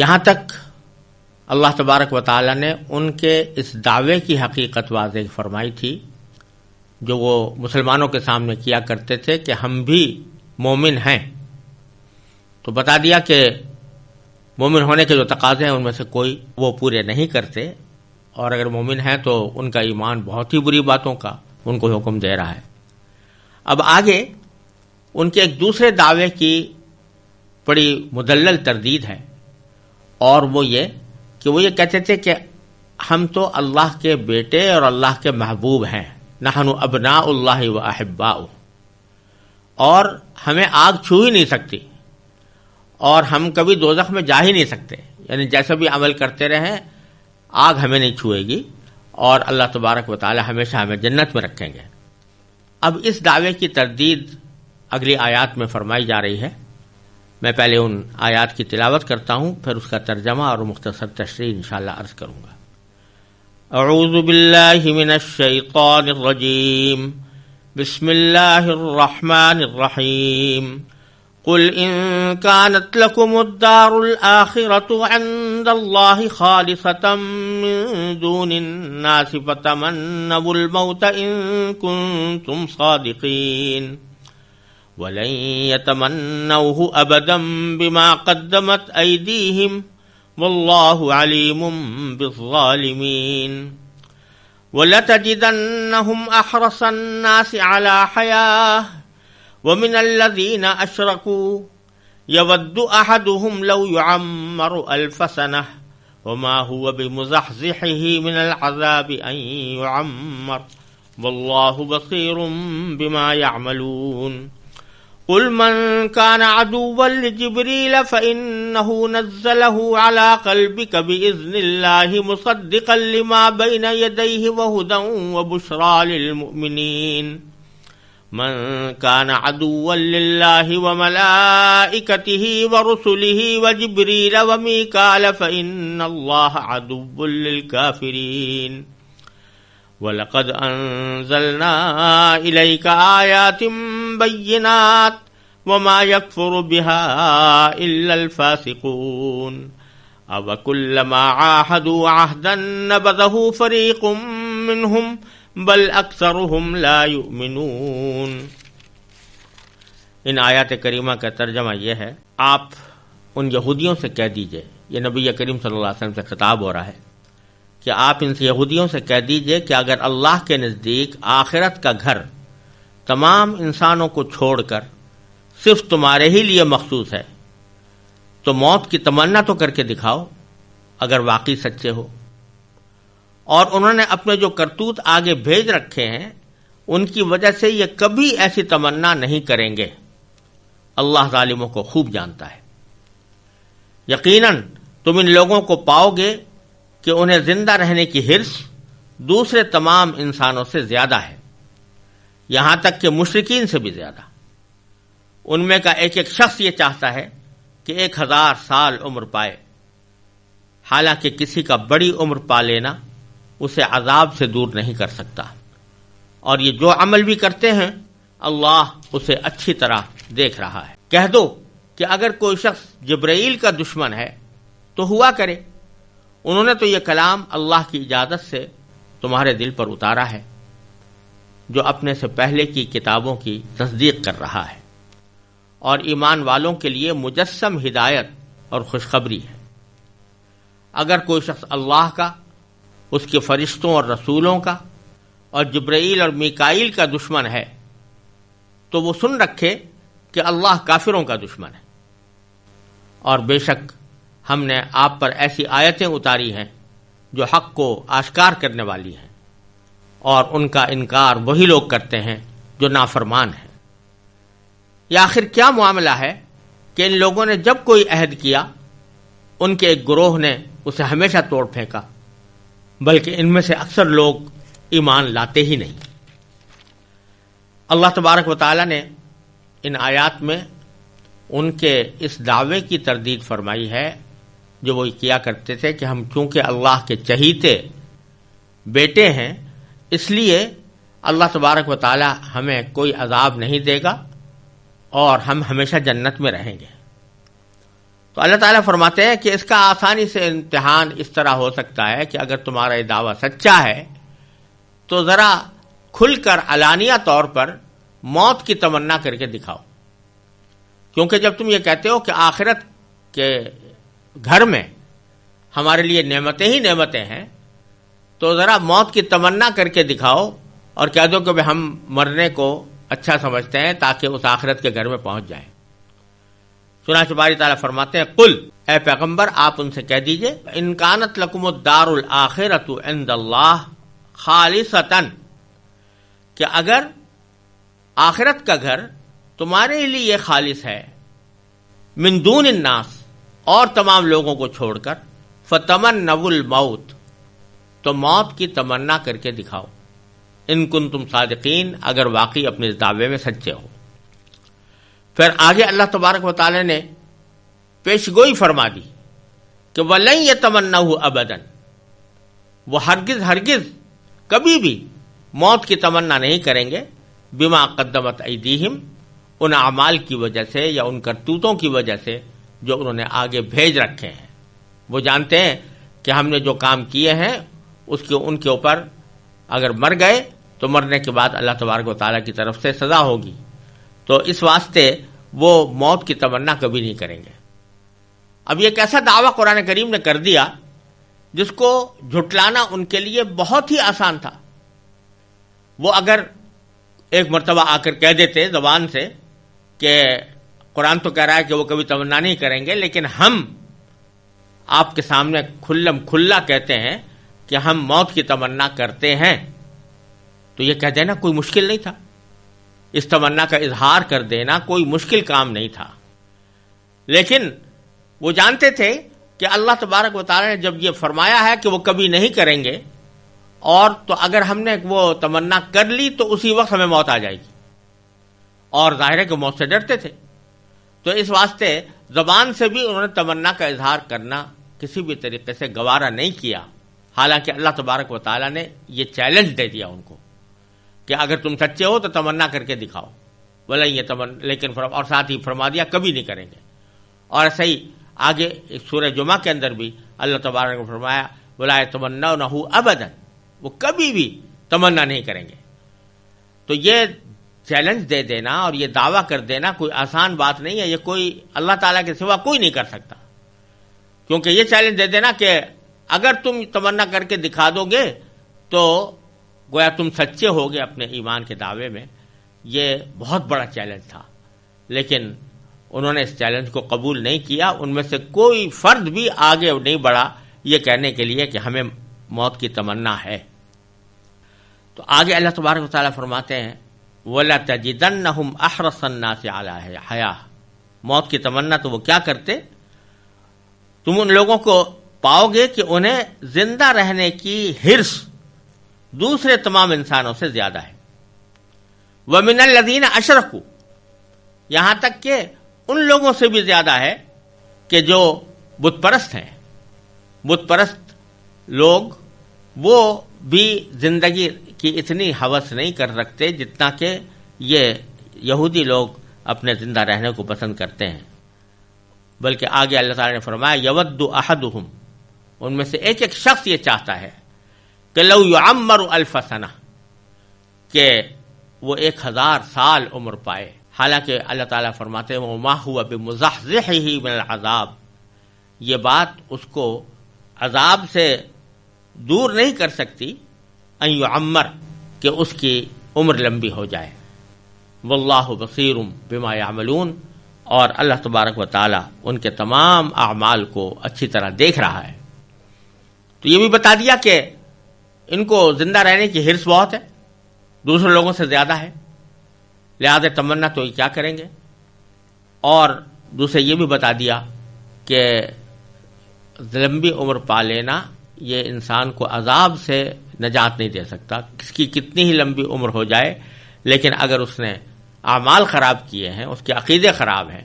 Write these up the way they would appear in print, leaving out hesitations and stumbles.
یہاں تک اللہ تبارک و تعالی نے ان کے اس دعوے کی حقیقت واضح فرمائی تھی جو وہ مسلمانوں کے سامنے کیا کرتے تھے کہ ہم بھی مومن ہیں، تو بتا دیا کہ مومن ہونے کے جو تقاضے ہیں ان میں سے کوئی وہ پورے نہیں کرتے، اور اگر مومن ہیں تو ان کا ایمان بہت ہی بری باتوں کا ان کو حکم دے رہا ہے۔ اب آگے ان کے ایک دوسرے دعوے کی بڑی مدلل تردید ہے، اور وہ یہ کہ وہ یہ کہتے تھے کہ ہم تو اللہ کے بیٹے اور اللہ کے محبوب ہیں، نحن ابناء اللہ و احباؤہ، اور ہمیں آگ چھو ہی نہیں سکتی اور ہم کبھی دوزخ میں جا ہی نہیں سکتے، یعنی جیسا بھی عمل کرتے رہیں آگ ہمیں نہیں چھوئے گی، اور اللہ تبارک و تعالی ہمیشہ ہمیں جنت میں رکھیں گے۔ اب اس دعوے کی تردید اگلی آیات میں فرمائی جا رہی ہے۔ میں پہلے ان آیات کی تلاوت کرتا ہوں، پھر اس کا ترجمہ اور مختصر تشریح انشاءاللہ عرض کروں گا۔ اعوذ باللہ من الشیطان الرجیم، بسم اللہ الرحمن الرحیم۔ قل ان كانت لكم الدار الآخرة عند الله خالصة من دون الناس فتمنوا الموت إن كنتم صادقين ولن يتمنوه أبدا بما قدمت أيديهم والله عليم بالظالمين ولتجدنهم أحرص الناس على حياة ومن الذين أشركوا يود أحدهم لو يعمر 1000 سنة وما هو بمزحزحه من العذاب أن يعمر والله بصير بما يعملون قل من كان عدوا لجبريل فإنه نزله على قلبك بإذن الله مصدقا لما بين يديه وهدى وبشرى للمؤمنين من كان عدوا لله وملائكته ورسله وجبريل وميكال فإن الله عدو للكافرين وَلَقَدْ أَنزَلْنَا إِلَيْكَ آيَاتٍ بَيِّنَاتٍ وَمَا يَكْفُرُ بِهَا إِلَّا الْفَاسِقُونَ أَوَكُلَّمَا عَاهَدُوا عَهْدًا نَبَذَهُ فَرِيقٌ مِّنْهُمْ بَلْ أَكْثَرُهُمْ لَا يُؤْمِنُونَ۔ ان آیات کریمہ کا ترجمہ یہ ہے، آپ ان یہودیوں سے کہہ دیجئے، یہ نبی کریم صلی اللہ علیہ وسلم سے خطاب ہو رہا ہے کہ آپ ان سے یہودیوں سے کہہ دیجئے کہ اگر اللہ کے نزدیک آخرت کا گھر تمام انسانوں کو چھوڑ کر صرف تمہارے ہی لیے مخصوص ہے تو موت کی تمنا تو کر کے دکھاؤ اگر واقعی سچے ہو۔ اور انہوں نے اپنے جو کرتوت آگے بھیج رکھے ہیں ان کی وجہ سے یہ کبھی ایسی تمنا نہیں کریں گے، اللہ ظالموں کو خوب جانتا ہے۔ یقیناً تم ان لوگوں کو پاؤ گے کہ انہیں زندہ رہنے کی حرص دوسرے تمام انسانوں سے زیادہ ہے، یہاں تک کہ مشرکین سے بھی زیادہ۔ ان میں کا ایک ایک شخص یہ چاہتا ہے کہ 1000 سال عمر پائے، حالانکہ کسی کا بڑی عمر پا لینا اسے عذاب سے دور نہیں کر سکتا، اور یہ جو عمل بھی کرتے ہیں اللہ اسے اچھی طرح دیکھ رہا ہے۔ کہہ دو کہ اگر کوئی شخص جبرائیل کا دشمن ہے تو ہوا کرے، انہوں نے تو یہ کلام اللہ کی اجازت سے تمہارے دل پر اتارا ہے جو اپنے سے پہلے کی کتابوں کی تصدیق کر رہا ہے، اور ایمان والوں کے لیے مجسم ہدایت اور خوشخبری ہے۔ اگر کوئی شخص اللہ کا، اس کے فرشتوں اور رسولوں کا اور جبرائیل اور میکائیل کا دشمن ہے تو وہ سن رکھے کہ اللہ کافروں کا دشمن ہے، اور بے شک ہم نے آپ پر ایسی آیتیں اتاری ہیں جو حق کو آشکار کرنے والی ہیں، اور ان کا انکار وہی لوگ کرتے ہیں جو نافرمان ہیں۔ یہ آخر کیا معاملہ ہے کہ ان لوگوں نے جب کوئی عہد کیا ان کے ایک گروہ نے اسے ہمیشہ توڑ پھینکا، بلکہ ان میں سے اکثر لوگ ایمان لاتے ہی نہیں۔ اللہ تبارک و تعالی نے ان آیات میں ان کے اس دعوے کی تردید فرمائی ہے جو وہ کیا کرتے تھے کہ ہم چونکہ اللہ کے چہیتے بیٹے ہیں اس لیے اللہ تبارک و تعالی ہمیں کوئی عذاب نہیں دے گا اور ہم ہمیشہ جنت میں رہیں گے۔ تو اللہ تعالیٰ فرماتے ہیں کہ اس کا آسانی سے امتحان اس طرح ہو سکتا ہے کہ اگر تمہارا یہ دعویٰ سچا ہے تو ذرا کھل کر علانیہ طور پر موت کی تمنا کر کے دکھاؤ. کیونکہ جب تم یہ کہتے ہو کہ آخرت کے گھر میں ہمارے لیے نعمتیں ہی نعمتیں ہیں، تو ذرا موت کی تمنا کر کے دکھاؤ اور کہہ دو کہ ہم مرنے کو اچھا سمجھتے ہیں تاکہ اس آخرت کے گھر میں پہنچ جائیں. چنانچہ باری تعالیٰ فرماتے ہیں قل، اے پیغمبر آپ ان سے کہہ دیجئے ان کانت لکم الدار الآخرۃ عند اللہ خالصۃ، کہ اگر آخرت کا گھر تمہارے لیے خالص ہے من دون الناس، اور تمام لوگوں کو چھوڑ کر، فتمنوا الموت، تو موت کی تمنا کر کے دکھاؤ، ان کنتم صادقین، اگر واقعی اپنے اس دعوے میں سچے ہو. پھر آگے اللہ تبارک و تعالی نے پیشگوئی فرما دی کہ وَلَن يَتَمَنَّوْهُ أَبَدًا، وہ ہرگز ہرگز کبھی بھی موت کی تمنا نہیں کریں گے، بما قدمت ایدیہم، ان اعمال کی وجہ سے یا ان کرتوتوں کی وجہ سے جو انہوں نے آگے بھیج رکھے ہیں. وہ جانتے ہیں کہ ہم نے جو کام کیے ہیں ان کے اوپر اگر مر گئے تو مرنے کے بعد اللہ تبارک و تعالیٰ کی طرف سے سزا ہوگی، تو اس واسطے وہ موت کی تمنا کبھی نہیں کریں گے. اب یہ ایک ایسا دعویٰ قرآن کریم نے کر دیا جس کو جھٹلانا ان کے لیے بہت ہی آسان تھا. وہ اگر ایک مرتبہ آ کر کہہ دیتے زبان سے کہ قرآن تو کہہ رہا ہے کہ وہ کبھی تمنا نہیں کریں گے، لیکن ہم آپ کے سامنے کھلم کھلا کہتے ہیں کہ ہم موت کی تمنا کرتے ہیں، تو یہ کہہ دینا کوئی مشکل نہیں تھا. اس تمنا کا اظہار کر دینا کوئی مشکل کام نہیں تھا. لیکن وہ جانتے تھے کہ اللہ تبارک و تعالی نے جب یہ فرمایا ہے کہ وہ کبھی نہیں کریں گے، اور تو اگر ہم نے وہ تمنا کر لی تو اسی وقت ہمیں موت آ جائے گی، اور ظاہر ہے کہ موت سے ڈرتے تھے. تو اس واسطے زبان سے بھی انہوں نے تمنا کا اظہار کرنا کسی بھی طریقے سے گوارا نہیں کیا. حالانکہ اللہ تبارک و تعالی نے یہ چیلنج دے دیا ان کو کہ اگر تم سچے ہو تو تمنا کر کے دکھاؤ، لیکن اور ساتھ ہی فرما دیا کبھی نہیں کریں گے. اور ایسا ہی آگے سورہ جمعہ کے اندر بھی اللہ تبارک نے فرمایا وَلَا يَتَمَنَّوْنَهُ أَبَدًا، وہ کبھی بھی تمنا نہیں کریں گے. تو یہ چیلنج دے دینا اور یہ دعویٰ کر دینا کوئی آسان بات نہیں ہے. یہ کوئی اللہ تعالیٰ کے سوا کوئی نہیں کر سکتا، کیونکہ یہ چیلنج دے دینا کہ اگر تم تمنا کر کے دکھا دو گے تو گویا تم سچے ہوگے اپنے ایمان کے دعوے میں. یہ بہت بڑا چیلنج تھا، لیکن انہوں نے اس چیلنج کو قبول نہیں کیا. ان میں سے کوئی فرد بھی آگے نہیں بڑھا یہ کہنے کے لیے کہ ہمیں موت کی تمنا ہے. تو آگے اللہ تبارک و تعالیٰ فرماتے ہیں وَلَتَجِدَنَّهُمْ أَحْرَصَ النَّاسِ عَلَىٰ حَيَاةٍ، موت کی تمنا تو وہ کیا کرتے، تم ان لوگوں کو پاؤ گے کہ انہیں زندہ رہنے کی حرص دوسرے تمام انسانوں سے زیادہ ہے. وَمِنَ الَّذِينَ أَشْرَكُوا، یہاں تک کہ ان لوگوں سے بھی زیادہ ہے کہ جو بت پرست ہیں. بت پرست لوگ وہ بھی زندگی کی اتنی ہوس نہیں کر رکھتے جتنا کہ یہ یہودی لوگ اپنے زندہ رہنے کو پسند کرتے ہیں. بلکہ آگے اللہ تعالی نے فرمایا یود احدہم، ان میں سے ایک ایک شخص یہ چاہتا ہے کہ لو یعمر الف سنہ، کہ وہ 1000 سال عمر پائے. حالانکہ اللہ تعالیٰ فرماتے ہیں وما هو بمزحزحہ من العذاب، یہ بات اس کو عذاب سے دور نہیں کر سکتی ان یعمر، کہ اس کی عمر لمبی ہو جائے. واللہ بصیر بما یعملون، اور اللہ تبارک و تعالیٰ ان کے تمام اعمال کو اچھی طرح دیکھ رہا ہے. تو یہ بھی بتا دیا کہ ان کو زندہ رہنے کی حرص بہت ہے، دوسرے لوگوں سے زیادہ ہے، لہذا تمنا تو یہ کیا کریں گے. اور دوسرے یہ بھی بتا دیا کہ لمبی عمر پا لینا یہ انسان کو عذاب سے نجات نہیں دے سکتا. کس کی کتنی ہی لمبی عمر ہو جائے، لیکن اگر اس نے اعمال خراب کیے ہیں، اس کے عقیدے خراب ہیں،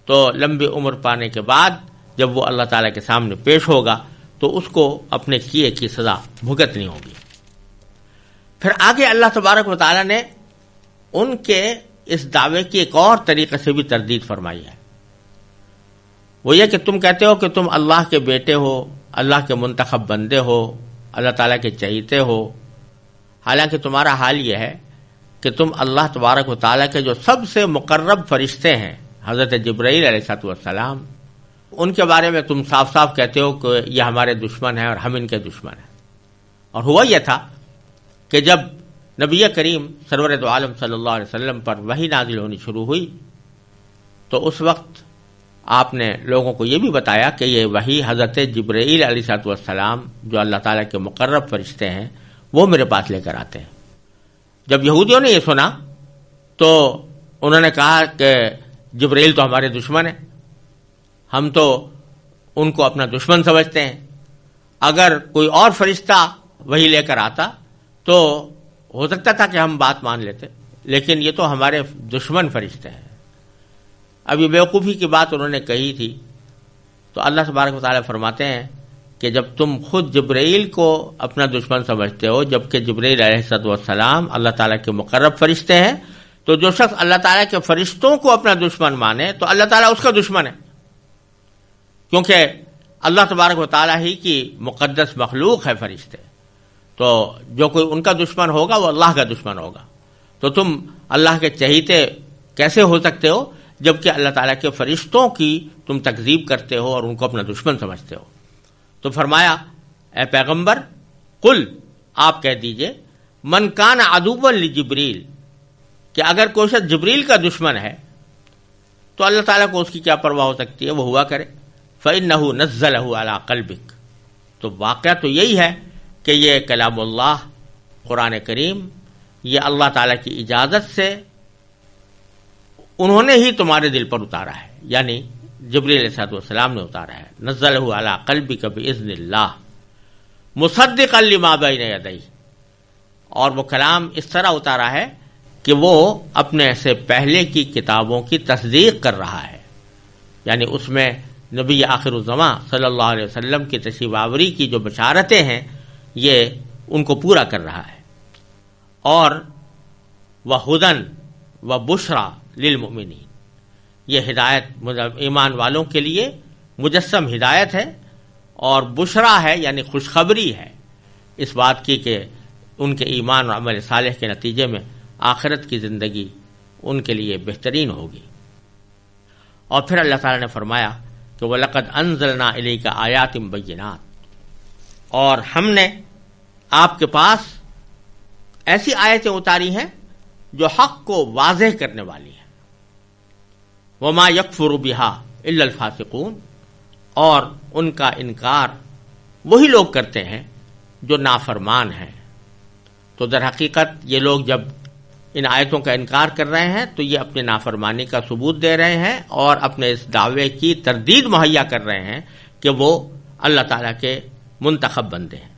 تو لمبی عمر پانے کے بعد جب وہ اللہ تعالیٰ کے سامنے پیش ہوگا تو اس کو اپنے کیے کی سزا بھگتنی ہوگی. پھر آگے اللہ تبارک و تعالیٰ نے ان کے اس دعوے کی ایک اور طریقے سے بھی تردید فرمائی ہے. وہ یہ کہ تم کہتے ہو کہ تم اللہ کے بیٹے ہو، اللہ کے منتخب بندے ہو، اللہ تعالیٰ کے چہیتے ہو، حالانکہ تمہارا حال یہ ہے کہ تم اللہ تبارک و تعالیٰ کے جو سب سے مقرب فرشتے ہیں حضرت جبرائیل علیہ السلام، ان کے بارے میں تم صاف صاف کہتے ہو کہ یہ ہمارے دشمن ہیں اور ہم ان کے دشمن ہیں۔ اور ہوا یہ تھا کہ جب نبی کریم سرور دو عالم صلی اللہ علیہ وسلم پر وحی نازل ہونی شروع ہوئی تو اس وقت آپ نے لوگوں کو یہ بھی بتایا کہ یہ وحی حضرت جبرائیل علیہ السلام جو اللہ تعالیٰ کے مقرب فرشتے ہیں وہ میرے پاس لے کر آتے ہیں۔ جب یہودیوں نے یہ سنا تو انہوں نے کہا کہ جبرائیل تو ہمارے دشمن ہیں، ہم تو ان کو اپنا دشمن سمجھتے ہیں، اگر کوئی اور فرشتہ وہی لے کر آتا تو ہو سکتا تھا کہ ہم بات مان لیتے، لیکن یہ تو ہمارے دشمن فرشتے ہیں۔ اب یہ بیوقوفی کی بات انہوں نے کہی تھی تو اللہ تبارک و تعالیٰ فرماتے ہیں کہ جب تم خود جبرائیل کو اپنا دشمن سمجھتے ہو جبکہ جبرائیل علیہ السلام اللہ تعالیٰ کے مقرب فرشتے ہیں، تو جو شخص اللہ تعالیٰ کے فرشتوں کو اپنا دشمن مانے تو اللہ تعالیٰ اس کا دشمن ہے، کیونکہ اللہ تبارک و تعالیٰ ہی کی مقدس مخلوق ہے فرشتے، تو جو کوئی ان کا دشمن ہوگا وہ اللہ کا دشمن ہوگا۔ تو تم اللہ کے چہیتے کیسے ہو سکتے ہو جبکہ اللہ تعالیٰ کے فرشتوں کی تم تکذیب کرتے ہو اور ان کو اپنا دشمن سمجھتے ہو؟ تو فرمایا اے پیغمبر قل، آپ کہہ دیجئے من کان عدوا لجبریل، کہ اگر کوئی شخص جبریل کا دشمن ہے تو اللہ تعالیٰ کو اس کی کیا پرواہ ہو سکتی ہے، وہ ہوا کرے۔ فإنہ نزلہ علی قلبک، تو واقعہ تو یہی ہے کہ یہ کلام اللہ قرآن کریم یہ اللہ تعالیٰ کی اجازت سے انہوں نے ہی تمہارے دل پر اتارا ہے، یعنی جبریل علیہ السلام نے اتارا ہے۔ نزلہ علی قلبک بإذن اللہ مصدقا لما بین یدیہ، اور وہ کلام اس طرح اتارا ہے کہ وہ اپنے سے پہلے کی کتابوں کی تصدیق کر رہا ہے، یعنی اس میں نبی آخر الزماں صلی اللہ علیہ وسلم کی تشریف آوری کی جو بشارتیں ہیں یہ ان کو پورا کر رہا ہے۔ اور وہدن وبشریٰ للمؤمنین، یہ ہدایت ایمان والوں کے لیے مجسم ہدایت ہے اور بشرا ہے یعنی خوشخبری ہے اس بات کی کہ ان کے ایمان اور عمل صالح کے نتیجے میں آخرت کی زندگی ان کے لیے بہترین ہوگی۔ اور پھر اللہ تعالیٰ نے فرمایا کہ وَلَقَدْ أَنزَلْنَا إِلَيْكَ آيَاتٍ بَيِّنَاتٍ، اور ہم نے آپ کے پاس ایسی آیتیں اتاری ہیں جو حق کو واضح کرنے والی ہیں۔ وَمَا يَكْفُرُ بِهَا إِلَّا الْفَاسِقُونَ، اور ان کا انکار وہی لوگ کرتے ہیں جو نافرمان ہیں۔ تو در حقیقت یہ لوگ جب ان آیتوں کا انکار کر رہے ہیں تو یہ اپنے نافرمانی کا ثبوت دے رہے ہیں اور اپنے اس دعوے کی تردید مہیا کر رہے ہیں کہ وہ اللہ تعالیٰ کے منتخب بندے ہیں۔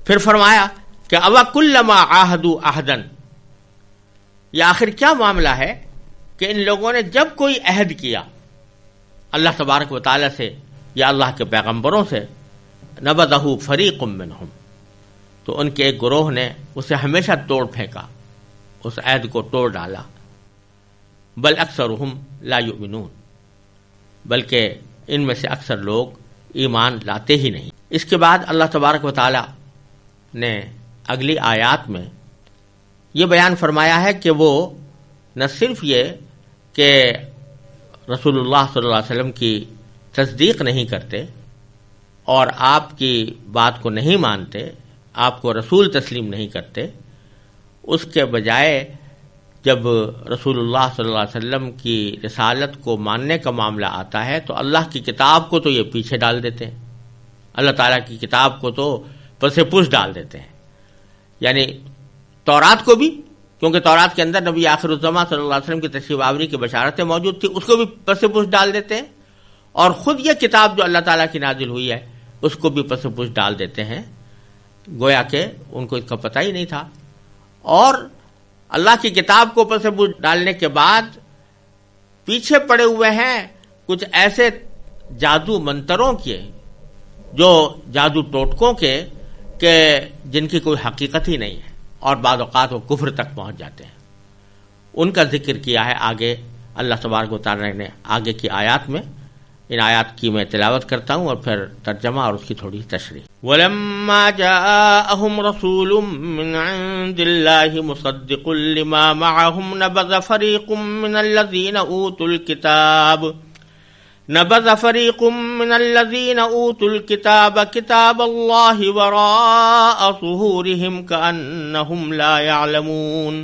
پھر فرمایا کہ أَوَكُلَّمَا عَاهَدُوا عَهْدًا، یہ آخر کیا معاملہ ہے کہ ان لوگوں نے جب کوئی عہد کیا اللہ تبارک و تعالیٰ سے یا اللہ کے پیغمبروں سے، نبذہ فریق منہم، تو ان کے ایک گروہ نے اسے ہمیشہ توڑ پھینکا، اس عہد کو توڑ ڈالا۔ بل اکثرہم لا یؤمنون، بلکہ ان میں سے اکثر لوگ ایمان لاتے ہی نہیں۔ اس کے بعد اللہ تبارک و تعالیٰ نے اگلی آیات میں یہ بیان فرمایا ہے کہ وہ نہ صرف یہ کہ رسول اللہ صلی اللہ علیہ وسلم کی تصدیق نہیں کرتے اور آپ کی بات کو نہیں مانتے، آپ کو رسول تسلیم نہیں کرتے، اس کے بجائے جب رسول اللہ صلی اللہ علیہ وسلم کی رسالت کو ماننے کا معاملہ آتا ہے تو اللہ کی کتاب کو تو یہ پیچھے ڈال دیتے ہیں، اللہ تعالیٰ کی کتاب کو تو پس پش ڈال دیتے ہیں، یعنی تورات کو بھی، کیونکہ تورات کے اندر نبی آخر الزماں صلی اللہ علیہ وسلم کی تشریف آوری کی بشارتیں موجود تھی، اس کو بھی پس پش ڈال دیتے ہیں، اور خود یہ کتاب جو اللہ تعالیٰ کی نازل ہوئی ہے اس کو بھی پس پش ڈال دیتے ہیں، گویا کہ ان کو اس کا پتہ ہی نہیں تھا۔ اور اللہ کی کتاب کو پس پش ڈالنے کے بعد پیچھے پڑے ہوئے ہیں کچھ ایسے جادو منتروں کے، جو جادو ٹوٹکوں کے، کہ جن کی کوئی حقیقت ہی نہیں ہے اور بعض اوقات وہ کفر تک پہنچ جاتے ہیں۔ ان کا ذکر کیا ہے آگے اللہ تبارک و تعالی نے آگے کی آیات میں ان آیات کی میں تلاوت کرتا ہوں اور پھر ترجمہ اور اس کی تھوڑی تشریح۔ وَلَمَّا جَاءَهُمْ رَسُولٌ مِّنْ عِندِ اللَّهِ مُصَدِّقٌ لِّمَا مَعَهُمْ نَبَذَ فَرِيقٌ مِّنَ الَّذِينَ أُوتُوا الْكِتَابَ كِتَابَ اللَّهِ وَرَاءَ ظُهُورِهِمْ كَأَنَّهُمْ لَا يَعْلَمُونَ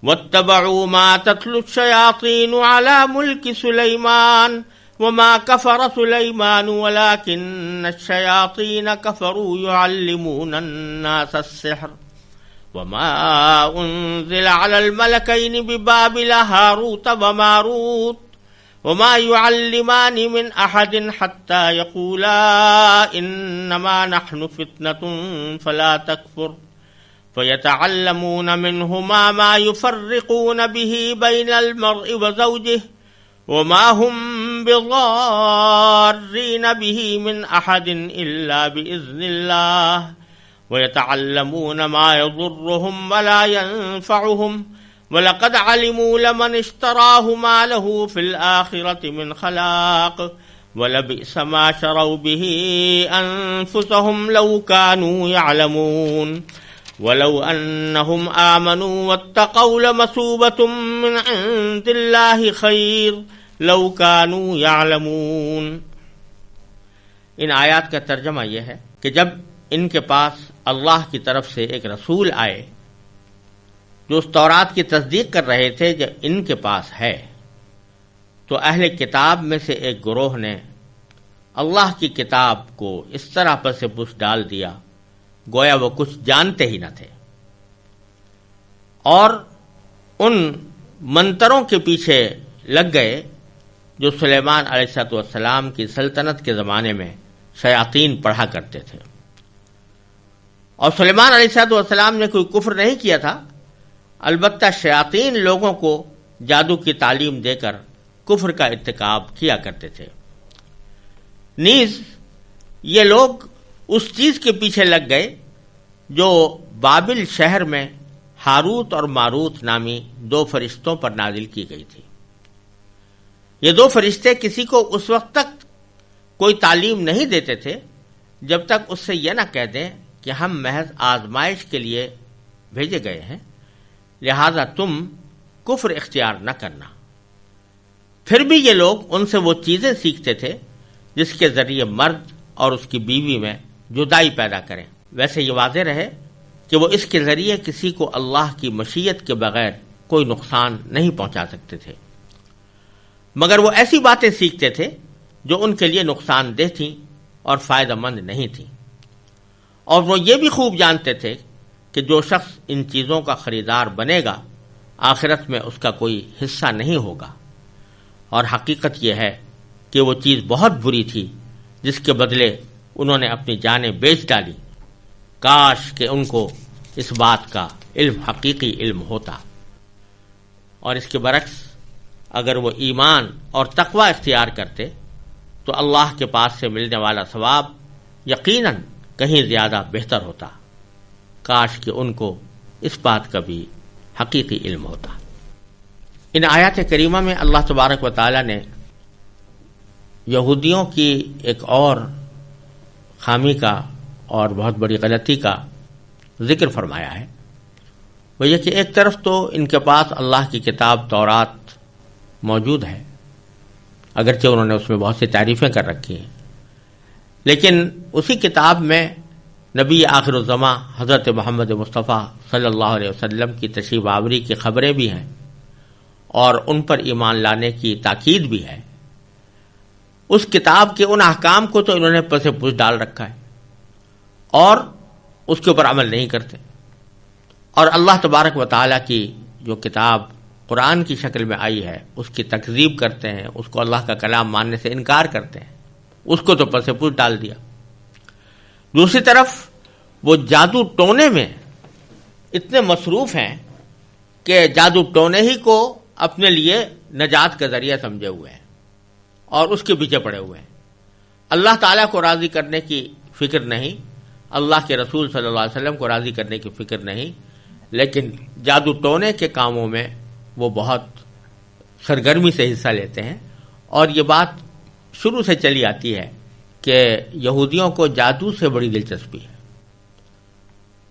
وَاتَّبَعُوا مَا تَتْلُو الشَّيَاطِينُ عَلَى مُلْكِ سُلَيْمَانَ وَمَا كَفَرَ سُلَيْمَانُ وَلَٰكِنَّ الشَّيَاطِينَ كَفَرُوا يُعَلِّمُونَ النَّاسَ السِّحْرَ وَمَا أُنزِلَ عَلَى الْمَلَكَيْنِ بِبَابِلَ هَارُوتَ وَمَارُوتَ وَمَا يُعَلِّمَانِ مِنْ أَحَدٍ حَتَّى يَقُولَا إِنَّمَا نَحْنُ فِتْنَةٌ فَلَا تَكْفُرْ فَيَتَعَلَّمُونَ مِنْهُمَا مَا يُفَرِّقُونَ بِهِ بَيْنَ الْمَرْءِ وَزَوْجِهِ وَمَا هُمْ بِضَارِّينَ بِهِ مِنْ أَحَدٍ إِلَّا بِإِذْنِ اللَّهِ وَيَتَعَلَّمُونَ مَا يَضُرُّهُمْ وَلَا يَنفَعُهُمْ وَلَقَدْ عَلِمُوا لَمَنِ اشْتَرَاهُ مَا لَهُ فِي الْآخِرَةِ مِنْ خَلَاقٍ وَلَبِئْسَ مَا شَرَوْا بِهِ أَنفُسَهُمْ لَوْ كَانُوا يَعْلَمُونَ وَلَوْ أَنَّهُمْ آمَنُوا وَاتَّقَوْا لَمَثُوبَةٌ مِّنْ عِندِ اللَّهِ خَيْرٌ لَوْ كَانُوا يَعْلَمُونَ۔ ان آیات کا ترجمہ یہ ہے کہ جب ان کے پاس اللہ کی طرف سے ایک رسول آئے جو اس تورات کی تصدیق کر رہے تھے جو ان کے پاس ہے، تو اہل کتاب میں سے ایک گروہ نے اللہ کی کتاب کو اس طرح پس پش ڈال دیا گویا وہ کچھ جانتے ہی نہ تھے، اور ان منتروں کے پیچھے لگ گئے جو سلیمان علیہ السلام کی سلطنت کے زمانے میں شیاطین پڑھا کرتے تھے۔ اور سلیمان علیہ السلام نے کوئی کفر نہیں کیا تھا، البتہ شیاطین لوگوں کو جادو کی تعلیم دے کر کفر کا ارتکاب کیا کرتے تھے۔ نیز یہ لوگ اس چیز کے پیچھے لگ گئے جو بابل شہر میں ہاروت اور ماروت نامی دو فرشتوں پر نازل کی گئی تھی۔ یہ دو فرشتے کسی کو اس وقت تک کوئی تعلیم نہیں دیتے تھے جب تک اس سے یہ نہ کہہ دیں کہ ہم محض آزمائش کے لیے بھیجے گئے ہیں، لہذا تم کفر اختیار نہ کرنا۔ پھر بھی یہ لوگ ان سے وہ چیزیں سیکھتے تھے جس کے ذریعے مرد اور اس کی بیوی میں جدائی پیدا کریں۔ ویسے یہ واضح رہے کہ وہ اس کے ذریعے کسی کو اللہ کی مشیت کے بغیر کوئی نقصان نہیں پہنچا سکتے تھے، مگر وہ ایسی باتیں سیکھتے تھے جو ان کے لیے نقصان دہ تھیں اور فائدہ مند نہیں تھیں، اور وہ یہ بھی خوب جانتے تھے کہ جو شخص ان چیزوں کا خریدار بنے گا آخرت میں اس کا کوئی حصہ نہیں ہوگا، اور حقیقت یہ ہے کہ وہ چیز بہت بری تھی جس کے بدلے انہوں نے اپنی جانیں بیچ ڈالی۔ کاش کہ ان کو اس بات کا علم حقیقی علم ہوتا، اور اس کے برعکس اگر وہ ایمان اور تقوی اختیار کرتے تو اللہ کے پاس سے ملنے والا ثواب یقیناً کہیں زیادہ بہتر ہوتا۔ کاش کہ ان کو اس بات کا بھی حقیقی علم ہوتا۔ ان آیات کریمہ میں اللہ تبارک و تعالی نے یہودیوں کی ایک اور خامی کا اور بہت بڑی غلطی کا ذکر فرمایا ہے۔ وہ یہ کہ ایک طرف تو ان کے پاس اللہ کی کتاب تورات موجود ہے، اگرچہ انہوں نے اس میں بہت سی تعریفیں کر رکھی ہیں، لیکن اسی کتاب میں نبی آخر الزماں حضرت محمد مصطفیٰ صلی اللہ علیہ وسلم کی تشریف آوری کی خبریں بھی ہیں اور ان پر ایمان لانے کی تاکید بھی ہے۔ اس کتاب کے ان احکام کو تو انہوں نے پس پش ڈال رکھا ہے اور اس کے اوپر عمل نہیں کرتے، اور اللہ تبارک و تعالیٰ کی جو کتاب قرآن کی شکل میں آئی ہے اس کی تکذیب کرتے ہیں، اس کو اللہ کا کلام ماننے سے انکار کرتے ہیں، اس کو تو پس پش ڈال دیا۔ دوسری طرف وہ جادو ٹونے میں اتنے مصروف ہیں کہ جادو ٹونے ہی کو اپنے لیے نجات کا ذریعہ سمجھے ہوئے ہیں اور اس کے پیچھے پڑے ہوئے ہیں۔ اللہ تعالیٰ کو راضی کرنے کی فکر نہیں، اللہ کے رسول صلی اللہ علیہ وسلم کو راضی کرنے کی فکر نہیں، لیکن جادو ٹونے کے کاموں میں وہ بہت سرگرمی سے حصہ لیتے ہیں، اور یہ بات شروع سے چلی آتی ہے کہ یہودیوں کو جادو سے بڑی دلچسپی ہے،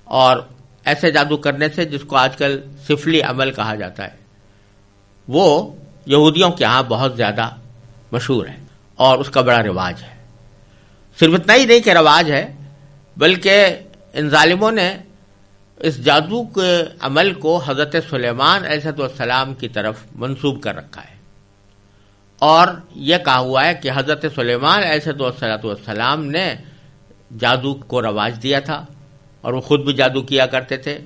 اور ایسے جادو کرنے سے جس کو آج کل سفلی عمل کہا جاتا ہے، وہ یہودیوں کے ہاں بہت زیادہ مشہور ہے اور اس کا بڑا رواج ہے۔ صرف اتنا ہی نہیں کہ رواج ہے، بلکہ ان ظالموں نے اس جادو کے عمل کو حضرت سلیمان علیہ السلام کی طرف منسوب کر رکھا ہے، اور یہ کہا ہوا ہے کہ حضرت سلیمان علیہ السلام نے جادو کو رواج دیا تھا، اور وہ خود بھی جادو کیا کرتے تھے،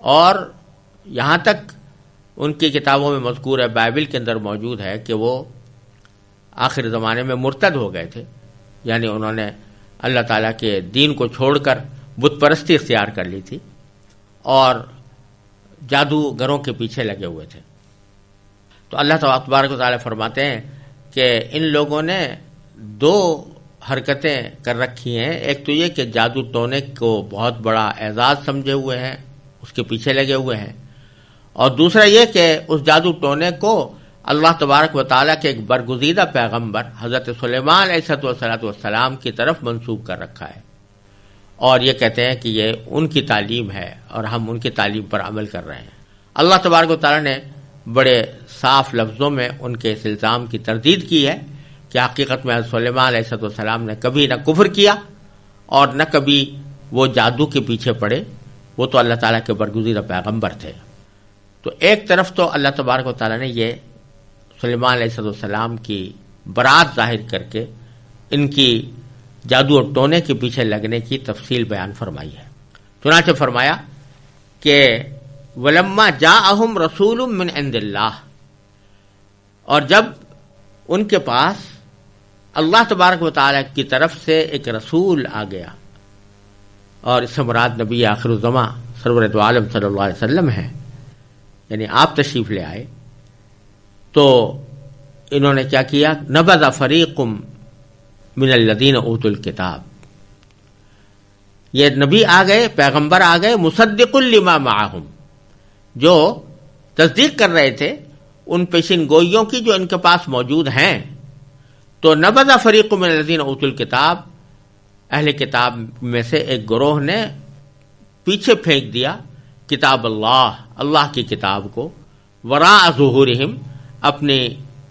اور یہاں تک ان کی کتابوں میں مذکور ہے، بائبل کے اندر موجود ہے کہ وہ آخر زمانے میں مرتد ہو گئے تھے، یعنی انہوں نے اللہ تعالیٰ کے دین کو چھوڑ کر بت پرستی اختیار کر لی تھی اور جادوگروں کے پیچھے لگے ہوئے تھے۔ تو اللہ تبارک و تعالیٰ فرماتے ہیں کہ ان لوگوں نے دو حرکتیں کر رکھی ہیں، ایک تو یہ کہ جادو ٹونے کو بہت بڑا اعزاز سمجھے ہوئے ہیں، اس کے پیچھے لگے ہوئے ہیں، اور دوسرا یہ کہ اس جادو ٹونے کو اللہ تبارک و تعالیٰ کے ایک برگزیدہ پیغمبر حضرت سلیمان علیہ السلام کی طرف منسوب کر رکھا ہے، اور یہ کہتے ہیں کہ یہ ان کی تعلیم ہے اور ہم ان کی تعلیم پر عمل کر رہے ہیں۔ اللہ تبارک و تعالیٰ نے بڑے صاف لفظوں میں ان کے اس الزام کی تردید کی ہے کہ حقیقت میں حضرت سلیمان علیہ السلام نے کبھی نہ کفر کیا اور نہ کبھی وہ جادو کے پیچھے پڑے، وہ تو اللہ تعالیٰ کے برگزیدہ پیغمبر تھے۔ تو ایک طرف تو اللہ تبارک و تعالیٰ نے یہ سلیمان علیہ السلام کی برات ظاہر کر کے ان کی جادو اور ٹونے کے پیچھے لگنے کی تفصیل بیان فرمائی ہے۔ چنانچہ فرمایا کہ وَلَمَّا جَاءَهُمْ رَسُولٌ مِّنْ عِندِ اللَّهِ، اور جب ان کے پاس اللہ تبارک و تعالیٰ کی طرف سے ایک رسول آ گیا، اور اس سے مراد نبی آخر الزماں سرور دو عالم صلی اللہ علیہ وسلم ہیں، یعنی آپ تشریف لے آئے، تو انہوں نے کیا کیا؟ نبذ فریق من الذین اوتوا الکتاب، یہ نبی آ گئے، پیغمبر آ گئے، مصدق لما معہم، جو تصدیق کر رہے تھے ان پیشین گوئیوں کی جو ان کے پاس موجود ہیں۔ تو نبذ فریق من الذین اوتوا الکتاب، اہل کتاب میں سے ایک گروہ نے پیچھے پھینک دیا کتاب اللہ کی کتاب کو، وراء ظہورہم، اپنی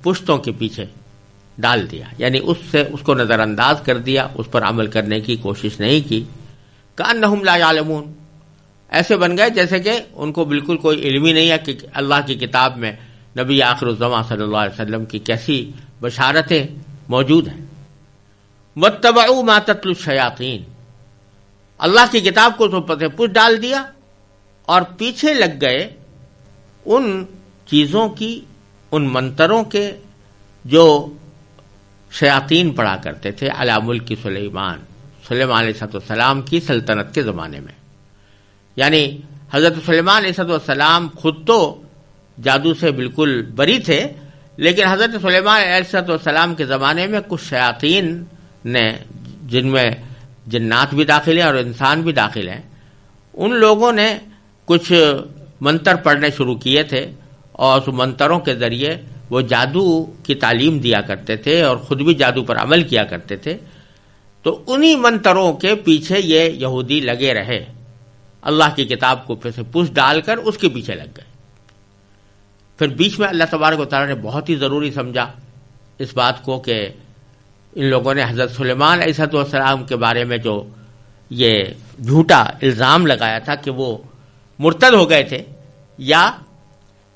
پشتوں کے پیچھے ڈال دیا، یعنی اس کو نظر انداز کر دیا، اس پر عمل کرنے کی کوشش نہیں کی۔ کأنہم لا یعلمون، ایسے بن گئے جیسے کہ ان کو بالکل کوئی علم ہی نہیں ہے کہ اللہ کی کتاب میں نبی آخر الزماں صلی اللہ علیہ وسلم کی کیسی بشارتیں موجود ہیں۔ واتبعوا ما تتلو الشیاطین، اللہ کی کتاب کو تو پتہ پوچھ ڈال دیا اور پیچھے لگ گئے ان چیزوں کی، ان منتروں کے جو شیاطین پڑھا کرتے تھے علی ملک سلیمان علیہ السلام کی سلطنت کے زمانے میں۔ یعنی حضرت سلیمان علیہ السلام خود تو جادو سے بالکل بری تھے، لیکن حضرت سلیمان علیہ السلام کے زمانے میں کچھ شیاطین نے، جن میں جنات بھی داخل ہیں اور انسان بھی داخل ہیں، ان لوگوں نے کچھ منتر پڑھنے شروع کیے تھے، اور اس منتروں کے ذریعے وہ جادو کی تعلیم دیا کرتے تھے اور خود بھی جادو پر عمل کیا کرتے تھے۔ تو انہی منتروں کے پیچھے یہ یہودی لگے رہے، اللہ کی کتاب کو پھر سے پوچھ ڈال کر اس کے پیچھے لگ گئے۔ پھر بیچ میں اللہ تبارک و تعالیٰ نے بہت ہی ضروری سمجھا اس بات کو کہ ان لوگوں نے حضرت سلیمان علیہ السلام کے بارے میں جو یہ جھوٹا الزام لگایا تھا کہ وہ مرتد ہو گئے تھے، یا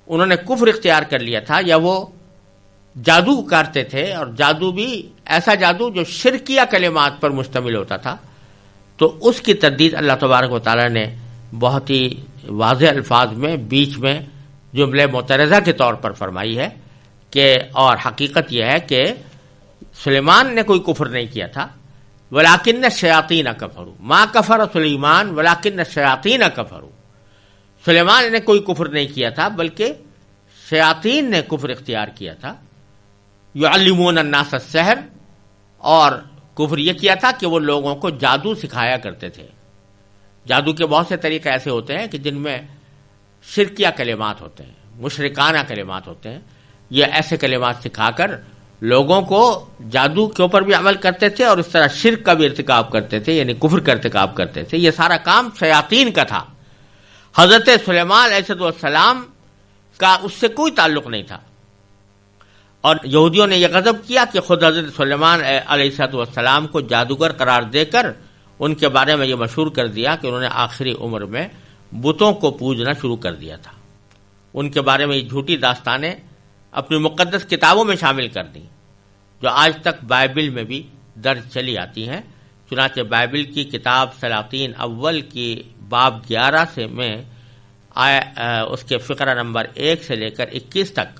انہوں نے کفر اختیار کر لیا تھا، یا وہ جادو کرتے تھے، اور جادو بھی ایسا جادو جو شرکیہ کلمات پر مشتمل ہوتا تھا، تو اس کی تردید اللہ تبارک و تعالیٰ نے بہت ہی واضح الفاظ میں بیچ میں جملے معترضہ کے طور پر فرمائی ہے کہ، اور حقیقت یہ ہے کہ سلیمان نے کوئی کفر نہیں کیا تھا، ولیکن الشیاطین کفروا، ما کفر سلیمان ولیکن الشیاطین کفروا، سلیمان نے کوئی کفر نہیں کیا تھا بلکہ شیاطین نے کفر اختیار کیا تھا۔ یعلمون الناس السحر، اور کفر یہ کیا تھا کہ وہ لوگوں کو جادو سکھایا کرتے تھے۔ جادو کے بہت سے طریقے ایسے ہوتے ہیں کہ جن میں شرکیہ کلمات ہوتے ہیں، مشرکانہ کلمات ہوتے ہیں، یہ ایسے کلمات سکھا کر لوگوں کو جادو کے اوپر بھی عمل کرتے تھے اور اس طرح شرک کا بھی ارتکاب کرتے تھے، یعنی کفر کا ارتکاب کرتے تھے. یہ سارا کام شیاطین کا تھا. حضرت سلیمان علیہ السلام کا اس سے کوئی تعلق نہیں تھا. اور یہودیوں نے یہ غضب کیا کہ خود حضرت سلیمان علیہ السلام کو جادوگر قرار دے کر ان کے بارے میں یہ مشہور کر دیا کہ انہوں نے آخری عمر میں بتوں کو پوجنا شروع کر دیا تھا. ان کے بارے میں یہ جھوٹی داستانیں اپنی مقدس کتابوں میں شامل کر دیں، جو آج تک بائبل میں بھی درج چلی آتی ہیں. چنانچہ بائبل کی کتاب سلاطین اول کی باب 11 سے میں اس کے فقرہ نمبر 1 سے لے کر 21 تک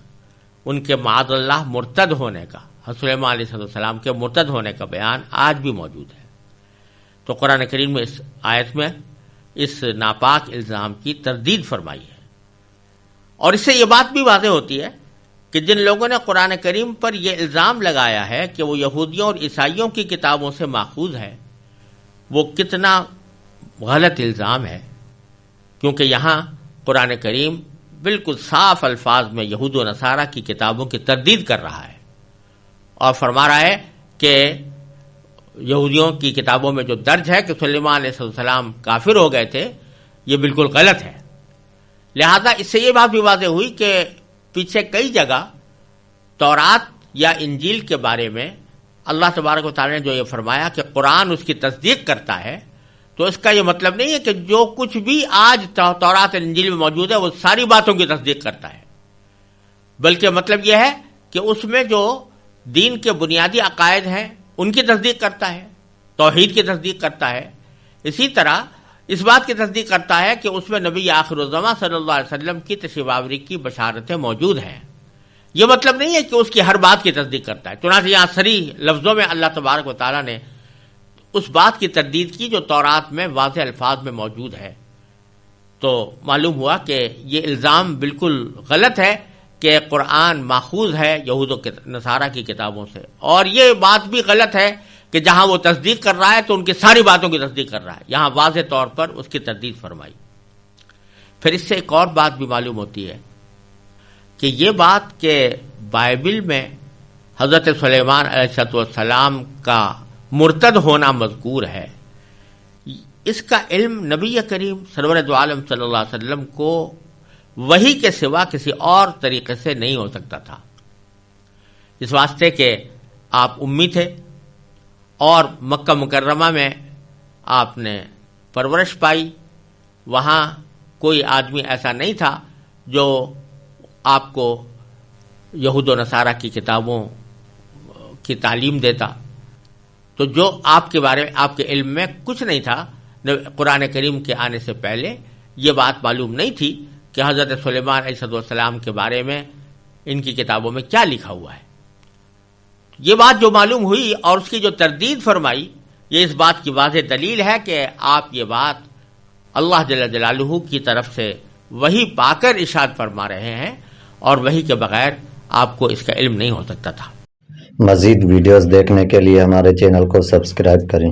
ان کے معاذ اللہ مرتد ہونے کا، سلیمان علیہ السلام کے مرتد ہونے کا بیان آج بھی موجود ہے. تو قرآن کریم میں اس آیت میں اس ناپاک الزام کی تردید فرمائی ہے. اور اس سے یہ بات بھی واضح ہوتی ہے کہ جن لوگوں نے قرآن کریم پر یہ الزام لگایا ہے کہ وہ یہودیوں اور عیسائیوں کی کتابوں سے ماخوذ ہے، وہ کتنا غلط الزام ہے. کیونکہ یہاں قرآن کریم بالکل صاف الفاظ میں یہود و نصارہ کی کتابوں کی تردید کر رہا ہے اور فرما رہا ہے کہ یہودیوں کی کتابوں میں جو درج ہے کہ سلیمان علیہ السلام کافر ہو گئے تھے، یہ بالکل غلط ہے. لہذا اس سے یہ بات بھی واضح ہوئی کہ پیچھے کئی جگہ تورات یا انجیل کے بارے میں اللہ تبارک و تعالی نے جو یہ فرمایا کہ قرآن اس کی تصدیق کرتا ہے، تو اس کا یہ مطلب نہیں ہے کہ جو کچھ بھی آج تورات اور انجیل میں موجود ہے وہ ساری باتوں کی تصدیق کرتا ہے، بلکہ مطلب یہ ہے کہ اس میں جو دین کے بنیادی عقائد ہیں ان کی تصدیق کرتا ہے، توحید کی تصدیق کرتا ہے. اسی طرح اس بات کی تصدیق کرتا ہے کہ اس میں نبی آخر الزماں صلی اللہ علیہ وسلم کی تشریف آوری کی بشارتیں موجود ہیں. یہ مطلب نہیں ہے کہ اس کی ہر بات کی تصدیق کرتا ہے. چنانچہ یہاں صریح لفظوں میں اللہ تبارک و تعالیٰ نے اس بات کی تردید کی جو تورات میں واضح الفاظ میں موجود ہے. تو معلوم ہوا کہ یہ الزام بالکل غلط ہے کہ قرآن ماخوذ ہے یہود و نصارہ کی کتابوں سے، اور یہ بات بھی غلط ہے کہ جہاں وہ تصدیق کر رہا ہے تو ان کی ساری باتوں کی تصدیق کر رہا ہے. یہاں واضح طور پر اس کی تردید فرمائی. پھر اس سے ایک اور بات بھی معلوم ہوتی ہے کہ یہ بات کہ بائبل میں حضرت سلیمان علیہ السلام کا مرتد ہونا مذکور ہے، اس کا علم نبی کریم سرور دو عالم صلی اللہ علیہ وسلم کو وحی کے سوا کسی اور طریقے سے نہیں ہو سکتا تھا. اس واسطے کہ آپ امی تھے اور مکہ مکرمہ میں آپ نے پرورش پائی. وہاں کوئی آدمی ایسا نہیں تھا جو آپ کو یہود و نصارہ کی کتابوں کی تعلیم دیتا. تو جو آپ کے بارے میں آپ کے علم میں کچھ نہیں تھا، قرآن کریم کے آنے سے پہلے یہ بات معلوم نہیں تھی کہ حضرت سلیمان علیہ السلام کے بارے میں ان کی کتابوں میں کیا لکھا ہوا ہے. یہ بات جو معلوم ہوئی اور اس کی جو تردید فرمائی، یہ اس بات کی واضح دلیل ہے کہ آپ یہ بات اللہ جل جلالہ کی طرف سے وحی پا کر ارشاد فرما رہے ہیں، اور وحی کے بغیر آپ کو اس کا علم نہیں ہو سکتا تھا. مزید ویڈیوز دیکھنے کے لیے ہمارے چینل کو سبسکرائب کریں.